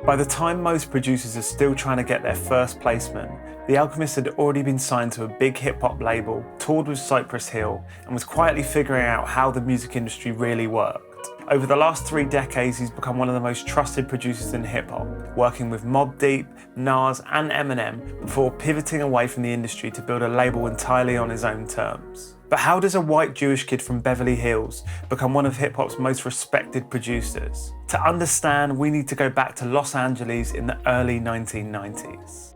By the time most producers are still trying to get their first placement, the Alchemist had already been signed to a big hip-hop label, toured with Cypress Hill, and was quietly figuring out how the music industry really worked. Over the last 3 decades, he's become one of the most trusted producers in hip-hop, working with Mobb Deep, Nas, and Eminem before pivoting away from the industry to build a label entirely on his own terms. But how does a white Jewish kid from Beverly Hills become one of hip-hop's most respected producers? To understand, we need to go back to Los Angeles in the early 1990s.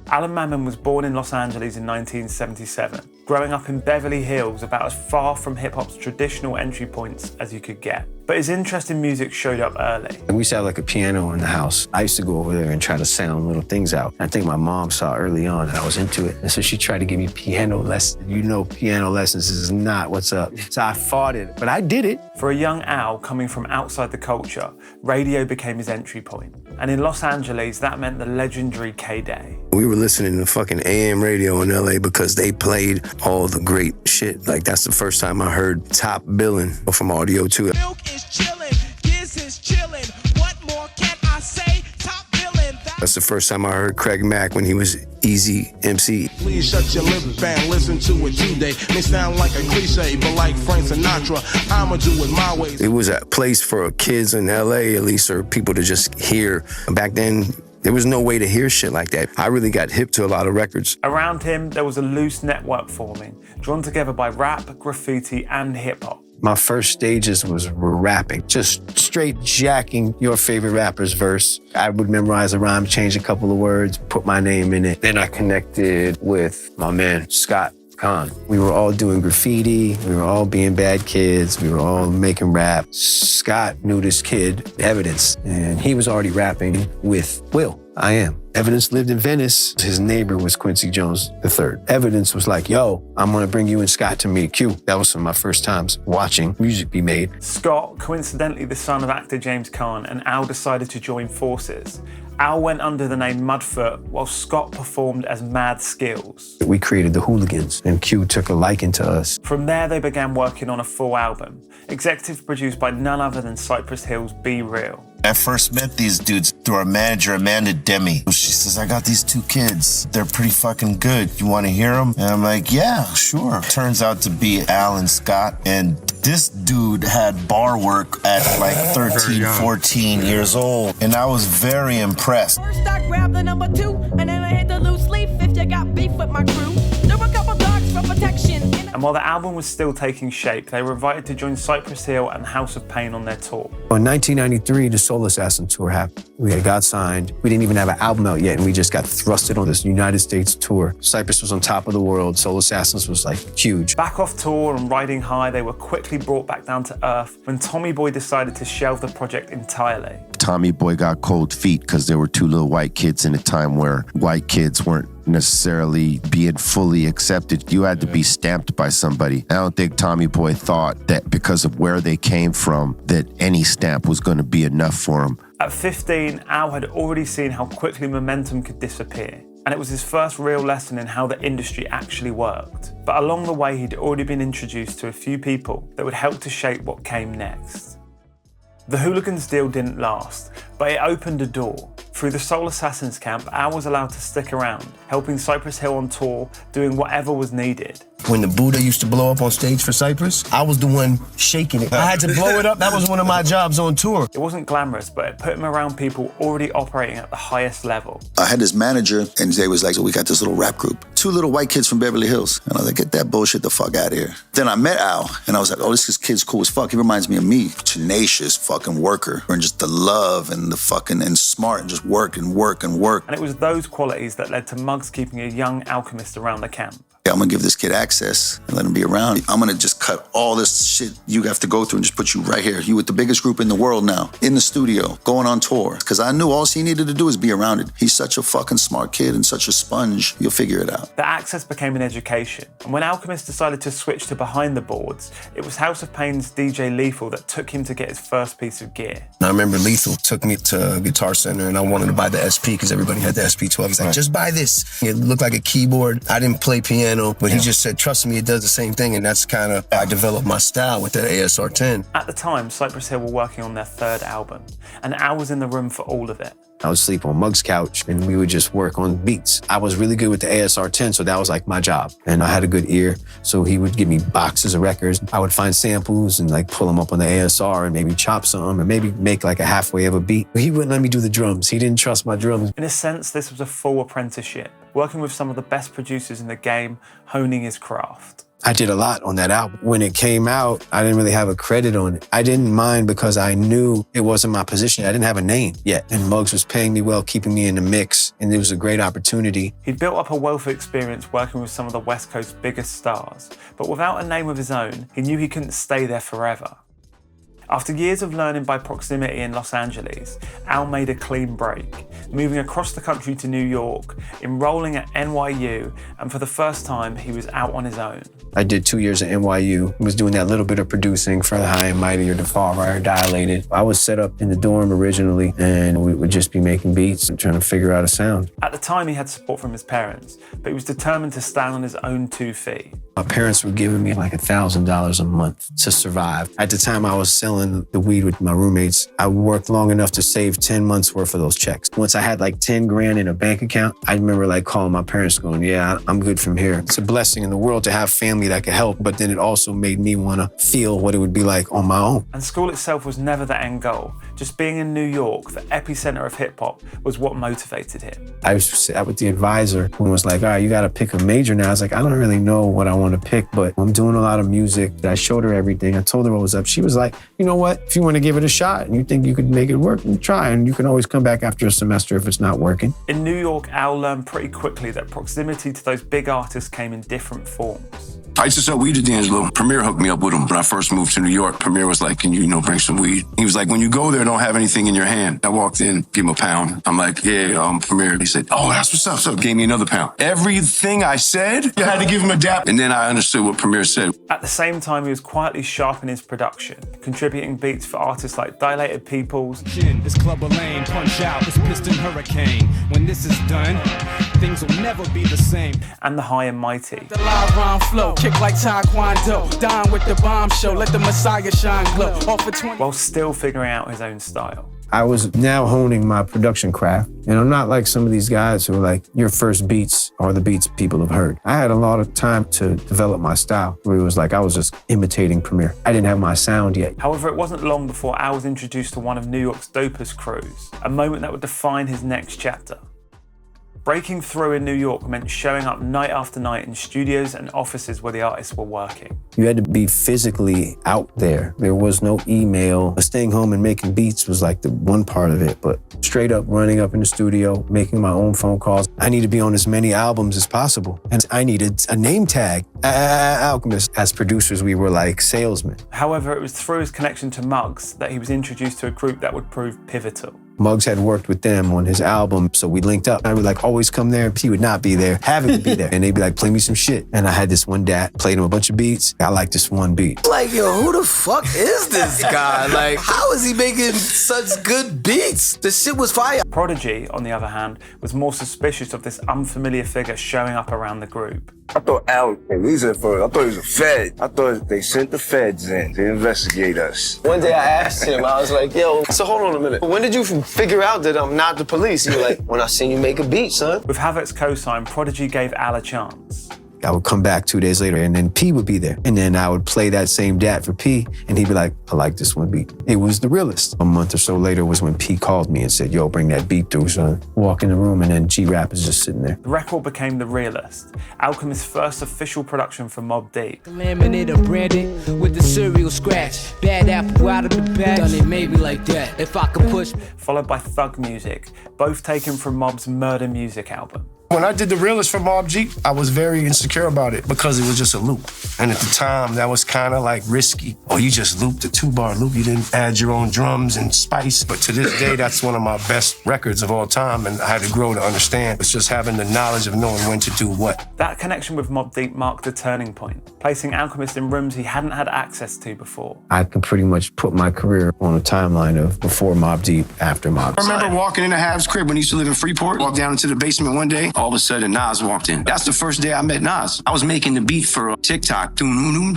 Alan Mammon was born in Los Angeles in 1977, growing up in Beverly Hills, about as far from hip-hop's traditional entry points as you could get. But his interest in music showed up early. We used to have like a piano in the house. I used to go over there and try to sound little things out. I think my mom saw early on that I was into it. And so she tried to give me piano lessons. You know, piano lessons is not what's up. So I fought it, but I did it. For a young Al coming from outside the culture, radio became his entry point. And in Los Angeles, that meant the legendary K-Day. We were listening to fucking AM radio in LA because they played all the great shit. Like, that's the first time I heard top billing from Audio 2. Milk is chillin', Giz is chillin'. What more can I say? Top billing. That's the first time I heard Craig Mack when he was Easy MC. Please shut your lip and listen to it today. May sound like a cliche, but like Frank Sinatra, I'ma do it my way. It was a place for kids in LA, at least, or people to just hear. Back then, there was no way to hear shit like that. I really got hip to a lot of records. Around him, there was a loose network forming, drawn together by rap, graffiti, and hip-hop. My first stages were rapping, just straight jacking your favorite rapper's verse. I would memorize a rhyme, change a couple of words, put my name in it. Then I connected with my man, Scott Khan. We were all doing graffiti. We were all being bad kids. We were all making rap. Scott knew this kid, Evidence, and he was already rapping with Will. I Am. Evidence lived in Venice. His neighbor was Quincy Jones III. Evidence was like, yo, I'm gonna bring you and Scott to meet Q. That was some of my first times watching music be made. Scott, coincidentally the son of actor James Caan, and Al decided to join forces. Al went under the name Mudfoot, while Scott performed as Mad Skills. We created the Hooligans, and Q took a liking to us. From there, they began working on a full album, executive produced by none other than Cypress Hill's Be Real. I first met these dudes through our manager, Amanda Demi. She says, I got these 2 kids. They're pretty fucking good. You want to hear them? And I'm like, yeah, sure. Turns out to be Al and Scott. And this dude had bar work at like 13, 14 years old. And I was very impressed. First I grabbed the number 2, and then I hit the loose leaf if you got beef with my crew. There were a couple dogs for protection. And while the album was still taking shape, they were invited to join Cypress Hill and House of Pain on their tour. In 1993, the Soul Assassin tour happened. We had got signed. We didn't even have an album out yet, and we just got thrusted on this United States tour. Cypress was on top of the world. Soul Assassins was like huge. Back off tour and riding high, they were quickly brought back down to earth when Tommy Boy decided to shelve the project entirely. Tommy Boy got cold feet because there were 2 little white kids in a time where white kids weren't necessarily being fully accepted. You had to be stamped by somebody. I don't think Tommy Boy thought that because of where they came from, that any stamp was going to be enough for him. At 15, Al had already seen how quickly momentum could disappear, and it was his first real lesson in how the industry actually worked. But along the way, he'd already been introduced to a few people that would help to shape what came next. The Hooligans deal didn't last, but it opened a door. Through the Soul Assassins camp, Al was allowed to stick around, helping Cypress Hill on tour, doing whatever was needed. When the Buddha used to blow up on stage for Cypress, I was the one shaking it. I had to blow it up. That was one of my jobs on tour. It wasn't glamorous, but it put him around people already operating at the highest level. I had this manager, and they was like, so we got this little rap group. 2 little white kids from Beverly Hills. And I was like, get that bullshit the fuck out of here. Then I met Al, and I was like, oh, this kid's cool as fuck. He reminds me of me. Tenacious fucking worker. And just the love and the fucking, and smart, and just work and work and work. And it was those qualities that led to Muggs keeping a young Alchemist around the camp. I'm gonna give this kid access and let him be around. I'm gonna just cut all this shit you have to go through and just put you right here. You with the biggest group in the world now, in the studio, going on tour. Because I knew all he needed to do is be around it. He's such a fucking smart kid and such a sponge. You'll figure it out. The access became an education. And when Alchemist decided to switch to behind the boards, it was House of Pain's DJ Lethal that took him to get his first piece of gear. I remember Lethal took me to Guitar Center and I wanted to buy the SP because everybody had the SP12. He's like, just buy this. It looked like a keyboard. I didn't play piano. piano, but he just said, trust me, it does the same thing. And that's kind of, I developed my style with that ASR 10. At the time, Cypress Hill were working on their third album, and Al was in the room for all of it. I would sleep on Mug's couch and we would just work on beats. I was really good with the ASR 10, so that was like my job. And I had a good ear, so he would give me boxes of records. I would find samples and like pull them up on the ASR and maybe chop some or maybe make like a halfway of a beat. But he wouldn't let me do the drums. He didn't trust my drums. In a sense, this was a full apprenticeship, working with some of the best producers in the game, honing his craft. I did a lot on that album. When it came out, I didn't really have a credit on it. I didn't mind because I knew it wasn't my position. I didn't have a name yet. And Muggs was paying me well, keeping me in the mix, and it was a great opportunity. He'd built up a wealth of experience working with some of the West Coast's biggest stars, but without a name of his own, he knew he couldn't stay there forever. After years of learning by proximity in Los Angeles, Al made a clean break, moving across the country to New York, enrolling at NYU, and for the first time, he was out on his own. I did 2 years at NYU, was doing that little bit of producing for the High and Mighty or the Far Right or Dilated. I was set up in the dorm originally, and we would just be making beats and trying to figure out a sound. At the time, he had support from his parents, but he was determined to stand on his own 2 feet. My parents were giving me like $1,000 a month to survive. At the time I was selling the weed with my roommates, I worked long enough to save 10 months worth of those checks. Once I had like 10 grand in a bank account, I remember like calling my parents going, yeah, I'm good from here. It's a blessing in the world to have family that could help, but then it also made me want to feel what it would be like on my own. And school itself was never the end goal. Just being in New York, the epicenter of hip hop, was what motivated him. I used to sit with the advisor who was like, all right, you got to pick a major now. I was like, I don't really know what I want to pick, but I'm doing a lot of music. I showed her everything. I told her what was up. She was like, you know what? If you want to give it a shot and you think you could make it work, then try. And you can always come back after a semester if it's not working. In New York, Al learned pretty quickly that proximity to those big artists came in different forms. I used to sell weed to D'Angelo. Premier hooked me up with him. When I first moved to New York, Premier was like, can you, bring some weed? He was like, when you go there, don't have anything in your hand. I walked in, gave him a pound. I'm like, yeah, Premier. He said, oh, that's what's up. So gave me another pound. Everything I said, you had to give him a dap. And then I understood what Premier said. At the same time, he was quietly sharpening his production, contributing beats for artists like Dilated Peoples. This club of lane, punch out this piston hurricane. When this is done, things will never be the same. And the High and Mighty. The live rhyme flow, kick like Taekwondo. Dine with the bomb show, let the Messiah shine glow. Off for 20. While still figuring out his own style. I was now honing my production craft. And I'm not like some of these guys who are like, your first beats are the beats people have heard. I had a lot of time to develop my style, where it was like I was just imitating Premier. I didn't have my sound yet. However, it wasn't long before Al was introduced to one of New York's dopest crews, a moment that would define his next chapter. Breaking through in New York meant showing up night after night in studios and offices where the artists were working. You had to be physically out there. There was no email. Staying home and making beats was like the one part of it, but straight up running up in the studio, making my own phone calls. I need to be on as many albums as possible. And I needed a name tag. Alchemist. As producers, we were like salesmen. However, it was through his connection to Muggs that he was introduced to a group that would prove pivotal. Muggs had worked with them on his album, so we linked up. I would like always come there, he would not be there, having to be there. And they'd be like, play me some shit. And I had this one dad, played him a bunch of beats. I like this one beat. Like, yo, who the fuck is this guy? Like, how is he making such good beats? The shit was fire. Prodigy, on the other hand, was more suspicious of this unfamiliar figure showing up around the group. I thought Al, I thought he was a Fed. I thought they sent the Feds in to investigate us. One day I asked him, I was like, yo, so hold on a minute. When did you figure out that I'm not the police? He was like, when I seen you make a beat, son. With Havoc's cosign, Prodigy gave Al a chance. I would come back 2 days later and then P would be there. And then I would play that same dat for P and he'd be like, I like this one beat. It was the realest. A month or so later was when P called me and said, yo, bring that beat through, son. Walk in the room and then G-Rap is just sitting there. The record became The Realist, Alchemist's first official production for Mobb Deep. Laminated branded with the cereal scratch. Bad apple out of the bag. Done it maybe like that. If I could push. Followed by Thug Music, both taken from Mobb's Murder Music album. When I did The Realist for Mobb Deep, I was very insecure about it because it was just a loop. And at the time, that was kind of like risky. Oh, you just looped a 2-bar loop. You didn't add your own drums and spice. But to this day, that's one of my best records of all time. And I had to grow to understand. It's just having the knowledge of knowing when to do what. That connection with Mobb Deep marked a turning point, placing Alchemist in rooms he hadn't had access to before. I could pretty much put my career on a timeline of before Mobb Deep, after Mobb Deep. I remember walking into Hav's crib when he used to live in Freeport. Walked down into the basement one day. all of a sudden Nas walked in. That's the first day I met Nas. I was making the beat for TikTok. Nas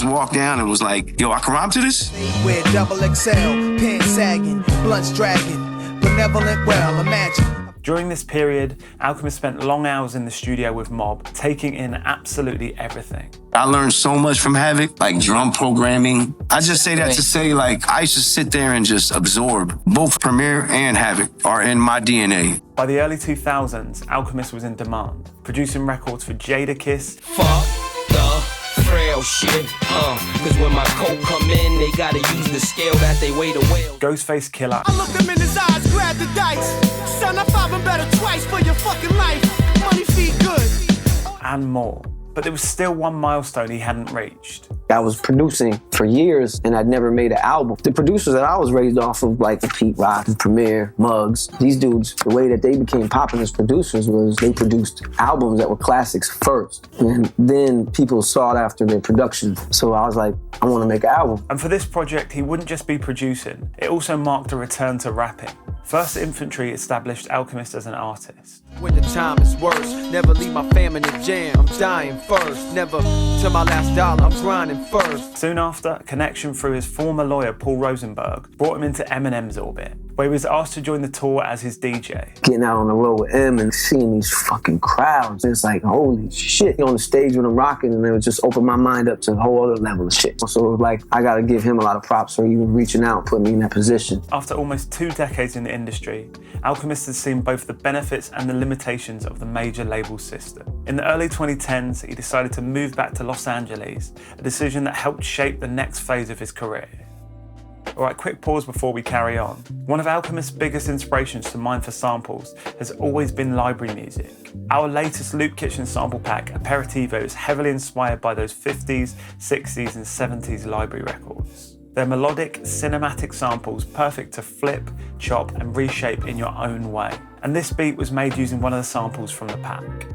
walked down and was like, yo, I can rhyme to this? With double XL, pants sagging, blunts dragging, benevolent well, imagine. During this period, Alchemist spent long hours in the studio with Mob, taking in absolutely everything. I learned so much from Havoc, like drum programming. I just say that to say, like, I used to sit there and just absorb. Both Premier and Havoc are in my DNA. By the early 2000s, Alchemist was in demand, producing records for Jadakiss. Fuck the frail shit, cause when my coat come in, they gotta use the scale that they weigh the whale. Ghostface Killer. I looked him in his eyes, grabbed the dice. Son, I found him better twice for your fucking life. Money feed good. And more. But there was still one milestone he hadn't reached. I was producing for years and I'd never made an album. The producers that I was raised off of, like the Pete Rock, Premier, Muggs, these dudes, the way that they became popular as producers was they produced albums that were classics first. And then people sought after their production. So I was like, I want to make an album. And for this project, he wouldn't just be producing, it also marked a return to rapping. First Infantry established Alchemist as an artist. When the time is worse, never leave my fam in the jam. I'm dying first, never till my last dollar, I'm grinding first. Soon after, a connection through his former lawyer, Paul Rosenberg, brought him into Eminem's orbit, where he was asked to join the tour as his DJ. Getting out on the road with M and seeing these fucking crowds, it's like, holy shit. On the stage when I'm rocking, and it would just open my mind up to a whole other level of shit. So it was like, I gotta give him a lot of props for even reaching out and putting me in that position. After almost 2 decades in the industry, Alchemist has seen both the benefits and the limitations of the major label system. In the early 2010s, he decided to move back to Los Angeles, a decision that helped shape the next phase of his career. Alright, quick pause before we carry on. One of Alchemist's biggest inspirations to mine for samples has always been library music. Our latest Loop Kitchen sample pack, Aperitivo, is heavily inspired by those 50s, 60s and 70s library records. They're melodic, cinematic samples perfect to flip, chop and reshape in your own way. And this beat was made using one of the samples from the pack.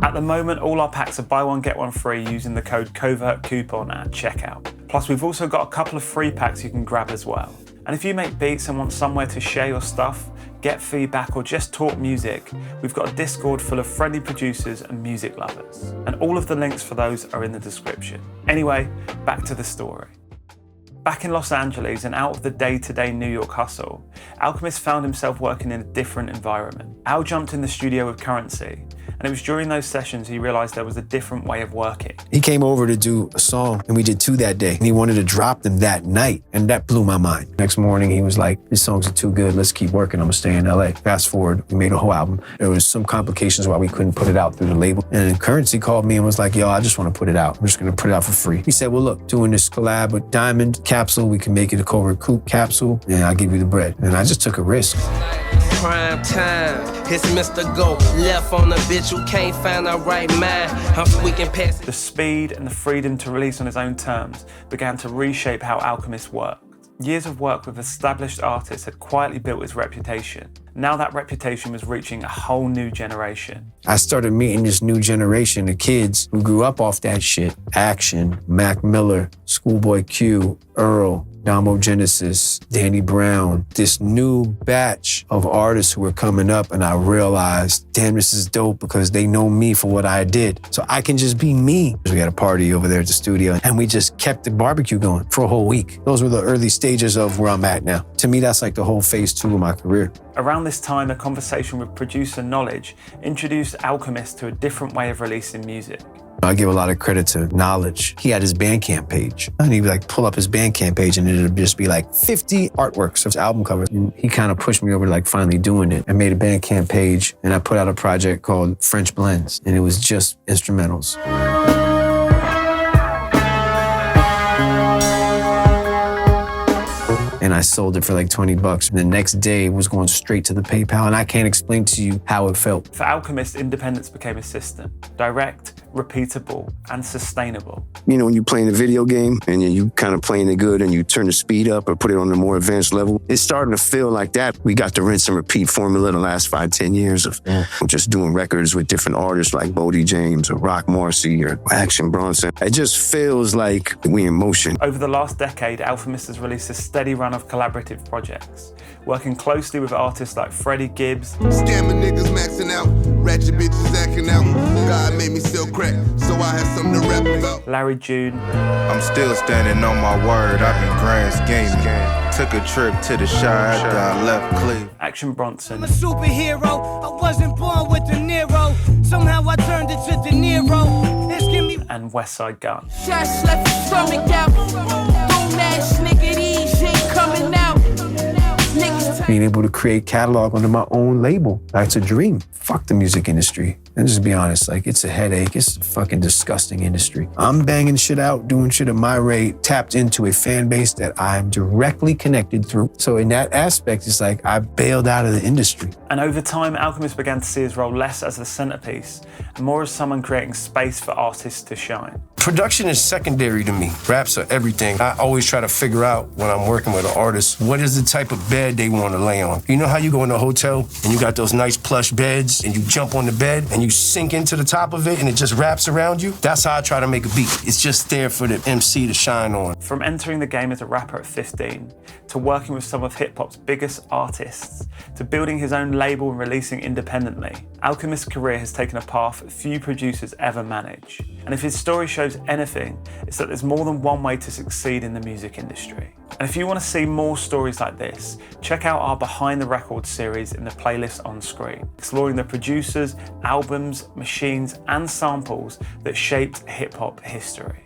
At the moment, all our packs are buy one get one free using the code COVERTCOUPON at checkout. Plus, we've also got a couple of free packs you can grab as well. And if you make beats and want somewhere to share your stuff, get feedback or just talk music, we've got a Discord full of friendly producers and music lovers. And all of the links for those are in the description. Anyway, back to the story. Back in Los Angeles and out of the day-to-day New York hustle, Alchemist found himself working in a different environment. Al jumped in the studio with Currency, and it was during those sessions he realized there was a different way of working. He came over to do a song, and we did 2 that day, and he wanted to drop them that night, and that blew my mind. Next morning, he was like, these songs are too good, let's keep working, I'm gonna stay in LA. Fast forward, we made a whole album. There was some complications why we couldn't put it out through the label, and then Currency called me and was like, yo, I just wanna put it out. I'm just gonna put it out for free. He said, well, look, doing this collab with Diamond Capsule, we can make it a Covert Coupe capsule, and I'll give you the bread. And I just took a risk. Prime time, it's Mr. Go. Left on the bitch who can't find the right mind. I'm tweaking past The speed and the freedom to release on his own terms began to reshape how Alchemist worked. Years of work with established artists had quietly built his reputation. Now that reputation was reaching a whole new generation. I started meeting this new generation of kids who grew up off that shit. Action, Mac Miller, Schoolboy Q, Earl, Damo Genesis, Danny Brown, this new batch of artists who were coming up, and I realized, damn, this is dope because they know me for what I did. So I can just be me. We had a party over there at the studio and we just kept the barbecue going for a whole week. Those were the early stages of where I'm at now. To me, that's like the whole phase 2 of my career. Around this time, a conversation with producer Knowledge introduced Alchemist to a different way of releasing music. I give a lot of credit to Knowledge. He had his Bandcamp page. And he'd like pull up his Bandcamp page and it'd just be like 50 artworks of his album covers. And he kind of pushed me over to like finally doing it. I made a Bandcamp page and I put out a project called French Blends. And it was just instrumentals. And I sold it for like 20 bucks. And the next day it was going straight to the PayPal. And I can't explain to you how it felt. For Alchemist, independence became a system. Direct, repeatable, and sustainable. You know, when you're playing a video game and you kind of playing it good and you turn the speed up or put it on a more advanced level, it's starting to feel like that. We got the rinse and repeat formula the last 5-10 years of just doing records with different artists like Bodie James or Rock Marcy or Action Bronson. It just feels like we in motion. Over the last decade, Alchemist has released a steady run of collaborative projects, working closely with artists like Freddie Gibbs, scamming niggas maxing out, ratchet bitches acting out. God made me sell crack, so I had something to rap about. Larry June. I'm still standing on my word, I've been grand scheming. Took a trip to the Shire after I left Cleveland. Action Bronson. I'm a superhero, I wasn't born with De Niro. Somehow I turned into De Niro. It's give me and Westside Gun. Shots left your stomach out. Don't ash nigga, these ain't coming out. Being able to create catalog under my own label, that's a dream. Fuck the music industry. And just be honest, like, it's a headache. It's a fucking disgusting industry. I'm banging shit out, doing shit at my rate, tapped into a fan base that I'm directly connected through. So in that aspect, it's like I bailed out of the industry. And over time, Alchemist began to see his role less as the centerpiece and more as someone creating space for artists to shine. Production is secondary to me. Raps are everything. I always try to figure out when I'm working with an artist, what is the type of bed they want to lay on. You know how you go in a hotel and you got those nice plush beds and you jump on the bed and you sink into the top of it and it just wraps around you? That's how I try to make a beat. It's just there for the MC to shine on. From entering the game as a rapper at 15, to working with some of hip-hop's biggest artists, to building his own label and releasing independently, Alchemist's career has taken a path few producers ever manage. And if his story shows anything, it's that there's more than one way to succeed in the music industry. And if you want to see more stories like this, check out our Behind the Records series in the playlist on screen, exploring the producers, albums, machines, and samples that shaped hip-hop history.